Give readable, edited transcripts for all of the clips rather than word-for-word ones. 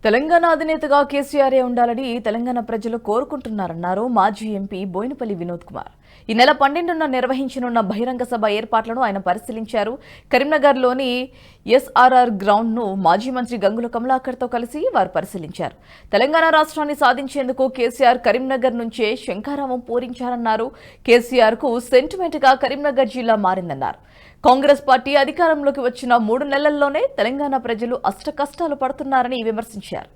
తెలంగాణ అధినేతగా కేసీఆర్ ఉండాలని తెలంగాణ ప్రజలు కోరుకుంటున్నారన్నారు మాజీ ఎంపీ బోయినపల్లి వినోద్ కుమార్. ఈ నెల 12న నిర్వహించనున్న బహిరంగ సభ ఏర్పాట్లను ఆయన పరిశీలించారు. కరీంనగర్లోని ఎస్ఆర్ఆర్ గ్రౌండ్ ను మాజీ మంత్రి గంగుల కమలాకర్తో కలిసి వారు పరిశీలించారు. తెలంగాణ రాష్ట్రాన్ని సాధించేందుకు కేసీఆర్ కరీంనగర్ నుంచే శంఖారావం పూరించారన్నారు. కేసీఆర్ కు సెంటిమెంట్ గా కరీంనగర్ జిల్లా మారిందన్నారు. కాంగ్రెస్ పార్టీ అధికారంలోకి వచ్చిన 3 నెలల్లోనే తెలంగాణ ప్రజలు అష్టకష్టాలు పడుతున్నారని విమర్శించారు.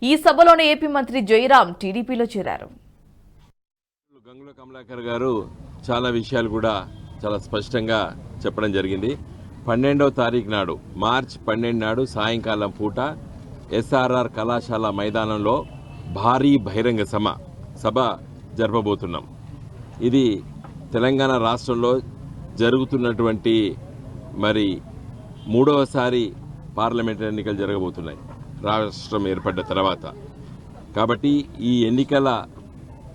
ఈ సభలోనే ఏపీ మంత్రి జయరాం టీడీపీలో చేరారు. గంగుల కమలాకర్ గారు చాలా విషయాలు కూడా చాలా స్పష్టంగా చెప్పడం జరిగింది. 12వ తారీఖు నాడు మార్చి 12 నాడు సాయంకాలం పూట ఎస్ఆర్ఆర్ కళాశాల మైదానంలో భారీ బహిరంగ సభ జరపబోతున్నాం. ఇది తెలంగాణ రాష్ట్రంలో జరుగుతున్నటువంటి మరి 3వసారి పార్లమెంట్ ఎన్నికలు జరగబోతున్నాయి రాష్ట్రం ఏర్పడ్డ తర్వాత. కాబట్టి ఈ ఎన్నికల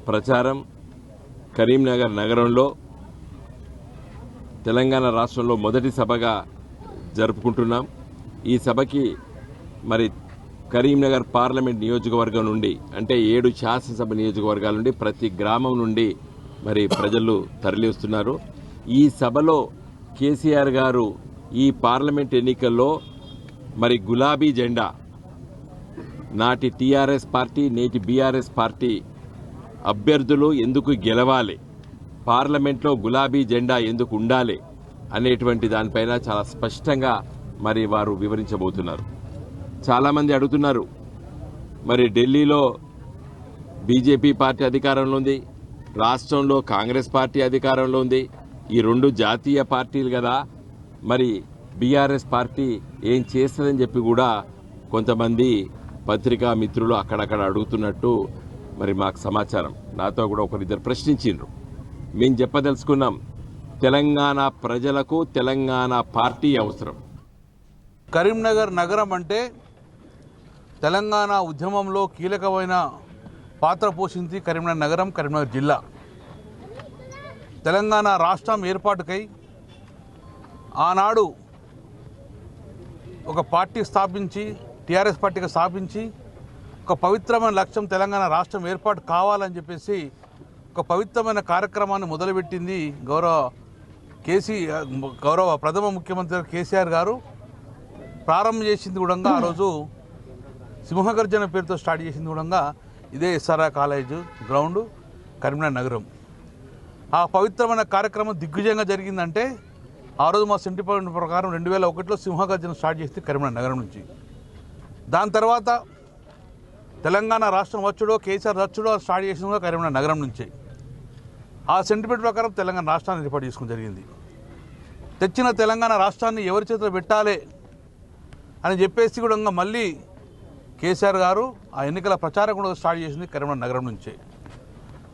ప్రచారం కరీంనగర్ నగరంలో తెలంగాణ రాష్ట్రంలో మొదటి సభగా జరుపుకుంటున్నాం. ఈ సభకి మరి కరీంనగర్ పార్లమెంట్ నియోజకవర్గం నుండి అంటే 7 శాసనసభ నియోజకవర్గాల నుండి ప్రతి గ్రామం నుండి మరి ప్రజలు తరలి వస్తున్నారు. ఈ సభలో కేసీఆర్ గారు ఈ పార్లమెంట్ ఎన్నికల్లో మరి గులాబీ జెండా నాటి టీఆర్ఎస్ పార్టీ నేటి బీఆర్ఎస్ పార్టీ అభ్యర్థులు ఎందుకు గెలవాలి, పార్లమెంట్లో గులాబీ జెండా ఎందుకు ఉండాలి అనేటువంటి దానిపైన చాలా స్పష్టంగా మరి వారు వివరించబోతున్నారు. చాలామంది అడుగుతున్నారు, మరి ఢిల్లీలో బీజేపీ పార్టీ అధికారంలో ఉంది, రాష్ట్రంలో కాంగ్రెస్ పార్టీ అధికారంలో ఉంది, ఈ 2 జాతీయ పార్టీలు కదా, మరి బీఆర్ఎస్ పార్టీ ఏం చేస్తుందని చెప్పి కూడా కొంతమంది పత్రికా మిత్రులు అక్కడక్కడ అడుగుతున్నట్టు మరి మాకు సమాచారం. నాతో కూడా ఒకరిద్దరు ప్రశ్నించిండ్రు. మేము చెప్పదలుచుకున్నాం, తెలంగాణ ప్రజలకు తెలంగాణ పార్టీ అవసరం. కరీంనగర్ నగరం అంటే తెలంగాణ ఉద్యమంలో కీలకమైన పాత్ర పోషించి కరీంనగర్ నగరం, కరీంనగర్ జిల్లా. తెలంగాణ రాష్ట్రం ఏర్పాటుకై ఆనాడు ఒక పార్టీ స్థాపించి టీఆర్ఎస్ పార్టీగా స్థాపించి ఒక పవిత్రమైన లక్ష్యం తెలంగాణ రాష్ట్రం ఏర్పాటు కావాలని చెప్పేసి ఒక పవిత్రమైన కార్యక్రమాన్ని మొదలుపెట్టింది గౌరవ ప్రథమ ముఖ్యమంత్రి కేసీఆర్ గారు. ప్రారంభం చేసింది కూడా ఆ రోజు సింహగర్జన పేరుతో స్టార్ట్ చేసింది కూడా ఇదే ఎస్ఆర్ఆర్ కాలేజ్ గ్రౌండ్ కరీంనగర్ నగరం. ఆ పవిత్రమైన కార్యక్రమం దిగ్విజయంగా జరిగిందంటే ఆ రోజు మా సెంటిమెంట్ ప్రకారం 2001లో సింహగర్జన స్టార్ట్ చేస్తే కరీంనగర్ నగరం నుంచి. దాని తర్వాత తెలంగాణ రాష్ట్రం వచ్చుడో కేసీఆర్ వచ్చుడో స్టార్ట్ చేసింది కూడా కరీంనగర్ నగరం నుంచే. ఆ సెంటిమెంట్ ప్రకారం తెలంగాణ రాష్ట్రాన్ని ఏర్పాటు చేసుకోవడం జరిగింది. తెచ్చిన తెలంగాణ రాష్ట్రాన్ని ఎవరి చేతిలో పెట్టాలి అని చెప్పేసి కూడా మళ్ళీ కేసీఆర్ గారు ఆ ఎన్నికల ప్రచారం కూడా స్టార్ట్ చేసింది కరీంనగర్ నగరం నుంచే.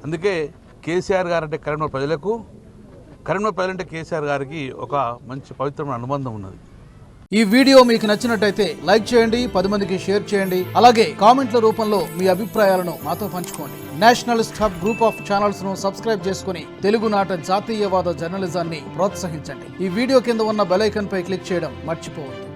అందుకే కేసీఆర్ గారు అంటే కరీంనగర్ ప్రజలకు, కరీంనగర్ ప్రజలంటే కేసీఆర్ గారికి ఒక మంచి పవిత్రమైన అనుబంధం ఉన్నది. ఈ వీడియో మీకు నచ్చినట్టయితే లైక్ చేయండి, 10 మందికి షేర్ చేయండి. అలాగే కామెంట్ల రూపంలో మీ అభిప్రాయాలను మాతో పంచుకోండి. Nationalist hub group of channels ను సబ్స్క్రైబ్ చేసుకుని తెలుగునాట జాతీయవాద జర్నలిజాన్ని ప్రోత్సహించండి. ఈ వీడియో కింద ఉన్న బెల్ ఐకాన్ పై క్లిక్ చేయడం మర్చిపోవద్దు.